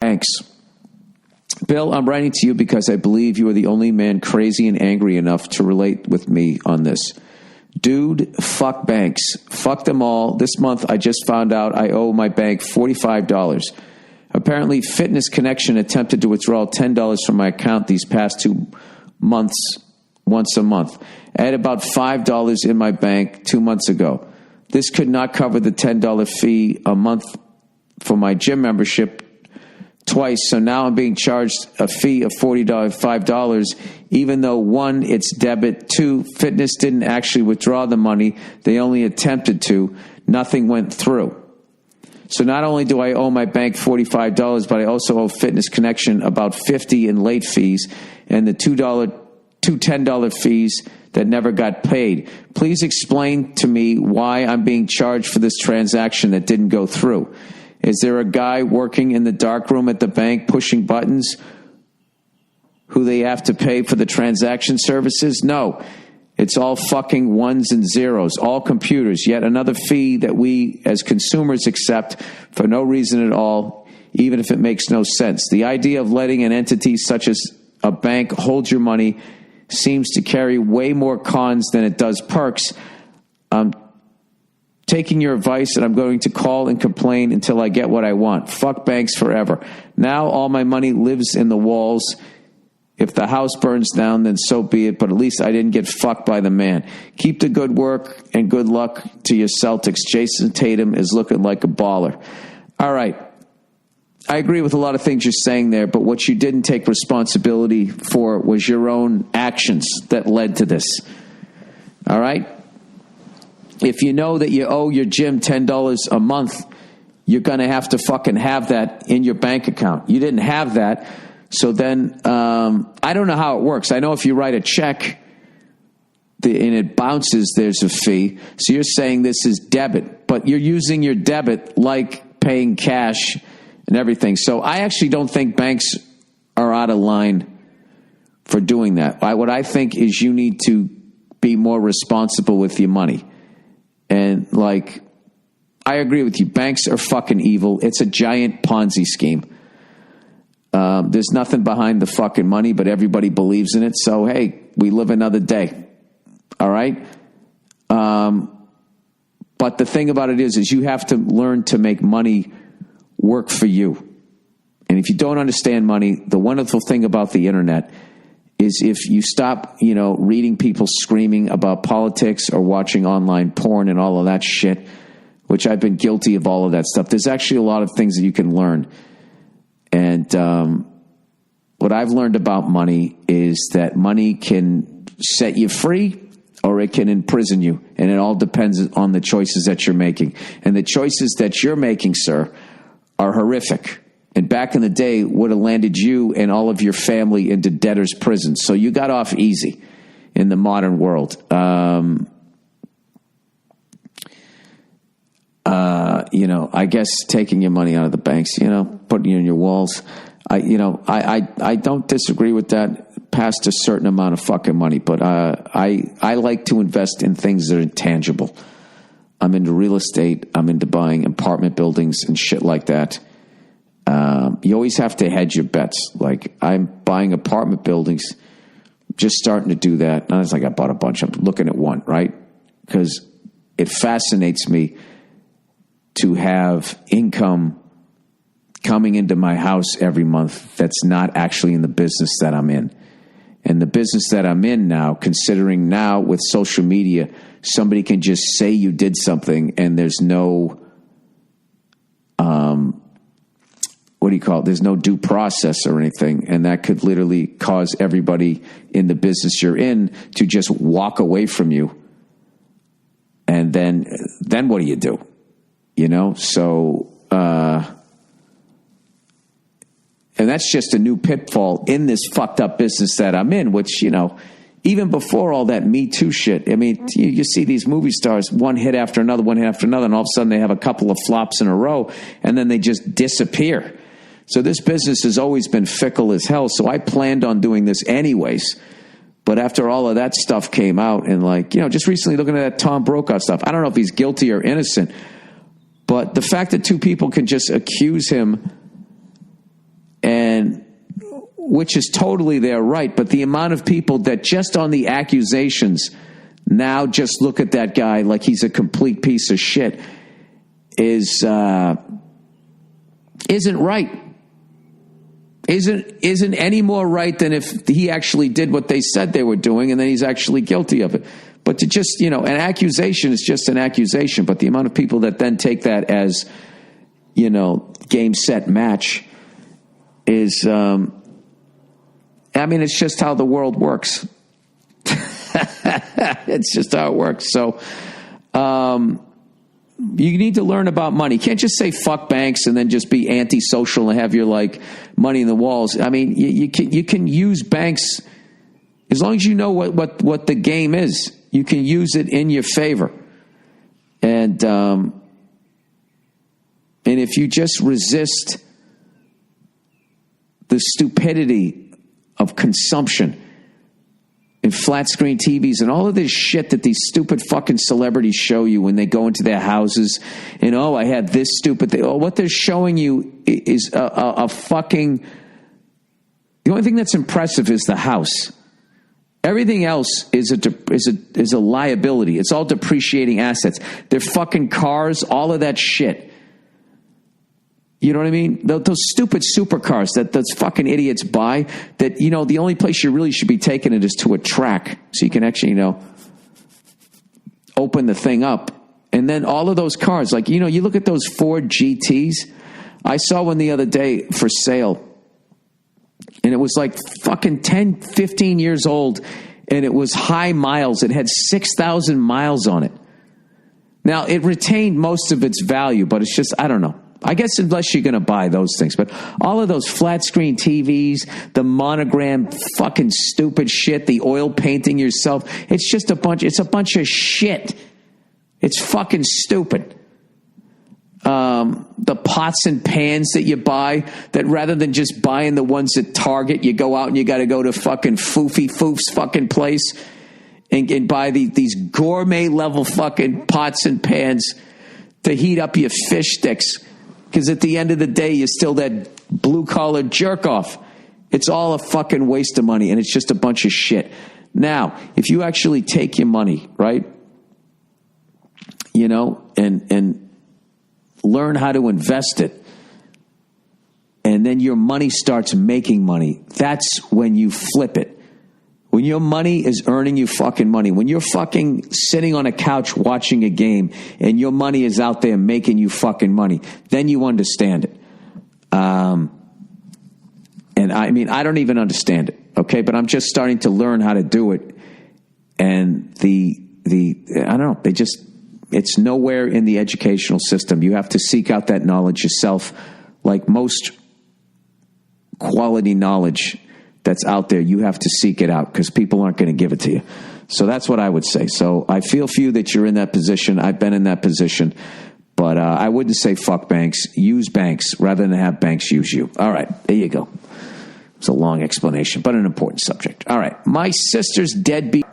banks. Bill, I'm writing to you because I believe you are the only man crazy and angry enough to relate with me on this. Dude, fuck banks. Fuck them all. This month, I just found out I owe my bank $45. Apparently, Fitness Connection attempted to withdraw $10 from my account these past 2 months, once a month. I had about $5 in my bank 2 months ago. This could not cover the $10 fee a month for my gym membership twice, so now I'm being charged a fee of $5, even though, one, it's debit, two, Fitness didn't actually withdraw the money, they only attempted to, nothing went through. So not only do I owe my bank $45, but I also owe Fitness Connection about $50 in late fees and the two $10 fees that never got paid. Please explain to me why I'm being charged for this transaction that didn't go through. Is there a guy working in the dark room at the bank pushing buttons who they have to pay for the transaction services? No. It's all fucking ones and zeros, all computers. Yet another fee that we as consumers accept for no reason at all, even if it makes no sense. The idea of letting an entity such as a bank hold your money seems to carry way more cons than it does perks. Taking your advice, and I'm going to call and complain until I get what I want. Fuck banks forever. Now all my money lives in the walls. If the house burns down, then so be it, but at least I didn't get fucked by the man. Keep the good work and good luck to your Celtics. Jason Tatum is looking like a baller. All right. I agree with a lot of things you're saying there, but what you didn't take responsibility for was your own actions that led to this. All right? If you know that you owe your gym $10 a month, you're going to have to fucking have that in your bank account. You didn't have that. So then, I don't know how it works. I know if you write a check and it bounces, there's a fee. So you're saying this is debit, but you're using your debit like paying cash and everything. So I actually don't think banks are out of line for doing that. What I think is you need to be more responsible with your money. And like, I agree with you. Banks are fucking evil. It's a giant Ponzi scheme. There's nothing behind the fucking money, but everybody believes in it. So, hey, we live another day. All right. But the thing about it is you have to learn to make money work for you. And if you don't understand money, the wonderful thing about the internet is if you stop, reading people screaming about politics or watching online porn and all of that shit, which I've been guilty of all of that stuff, there's actually a lot of things that you can learn. And what I've learned about money is that money can set you free or it can imprison you. And it all depends on the choices that you're making. And the choices that you're making, sir, are horrific. And back in the day would have landed you and all of your family into debtor's prison. So you got off easy in the modern world. I guess taking your money out of the banks, putting you in your walls. I don't disagree with that past a certain amount of fucking money, but I like to invest in things that are intangible. I'm into real estate. I'm into buying apartment buildings and shit like that. You always have to hedge your bets. Like, I'm buying apartment buildings, just starting to do that. Not as like I bought a bunch. I'm looking at one, right? Because it fascinates me to have income coming into my house every month that's not actually in the business that I'm in. And the business that I'm in now, considering now with social media, somebody can just say you did something and there's no... there's no due process or anything, and that could literally cause everybody in the business you're in to just walk away from you. And then what do you do? So, and that's just a new pitfall in this fucked up business that I'm in, which, even before all that Me Too shit, I mean, you see these movie stars, one hit after another, and all of a sudden they have a couple of flops in a row, and then they just disappear. So this business has always been fickle as hell. So I planned on doing this anyways. But after all of that stuff came out and just recently looking at that Tom Brokaw stuff, I don't know if he's guilty or innocent, but the fact that two people can just accuse him, and then, what do you call it? There's no due process or anything. And that could literally cause everybody in the business you're in to just walk away from you. And then what do you do? which is totally their right, but the amount of people that just on the accusations now just look at that guy like he's a complete piece of shit isn't right. Isn't any more right than if he actually did what they said they were doing and then he's actually guilty of it. But to just, an accusation is just an accusation, but the amount of people that then take that as, game, set, match is, it's just how the world works. It's just how it works. So, you need to learn about money. You can't just say fuck banks and then just be antisocial and have your money in the walls. I mean, you can use banks as long as you know what the game is. You can use it in your favor, and if you just resist the stupidity of consumption and flat screen TVs and all of this shit that these stupid fucking celebrities show you when they go into their houses and, I had this stupid thing. What they're showing you is a fucking... The only thing that's impressive is the house. Everything else is a liability. It's all depreciating assets. Their fucking cars, all of that shit. You know what I mean? Those stupid supercars that those fucking idiots buy, that, the only place you really should be taking it is to a track so you can actually, open the thing up. And then all of those cars, you look at those Ford GTs. I saw one the other day for sale, and it was fucking 10, 15 years old, and it was high miles. It had 6,000 miles on it. Now, it retained most of its value, but it's just, I don't know. I guess unless you're going to buy those things. But all of those flat screen TVs, the monogram fucking stupid shit, the oil painting yourself, it's a bunch of shit. It's fucking stupid. The pots and pans that you buy, that rather than just buying the ones at Target, you go out and you got to go to fucking Foof's fucking place and buy these gourmet level fucking pots and pans to heat up your fish sticks. Because at the end of the day, you're still that blue-collar jerk-off. It's all a fucking waste of money, and it's just a bunch of shit. Now, if you actually take your money, right, and learn how to invest it, and then your money starts making money, that's when you flip it. When your money is earning you fucking money, when you're fucking sitting on a couch watching a game and your money is out there making you fucking money, then you understand it. And I don't even understand it, okay? But I'm just starting to learn how to do it. And I don't know, it's nowhere in the educational system. You have to seek out that knowledge yourself. Like most quality knowledge that's out there, you have to seek it out because people aren't going to give it to you. So that's what I would say. So I feel for you that you're in that position. I've been in that position. But I wouldn't say fuck banks. Use banks rather than have banks use you. All right, there you go. It's a long explanation, but an important subject. All right, my sister's deadbeat.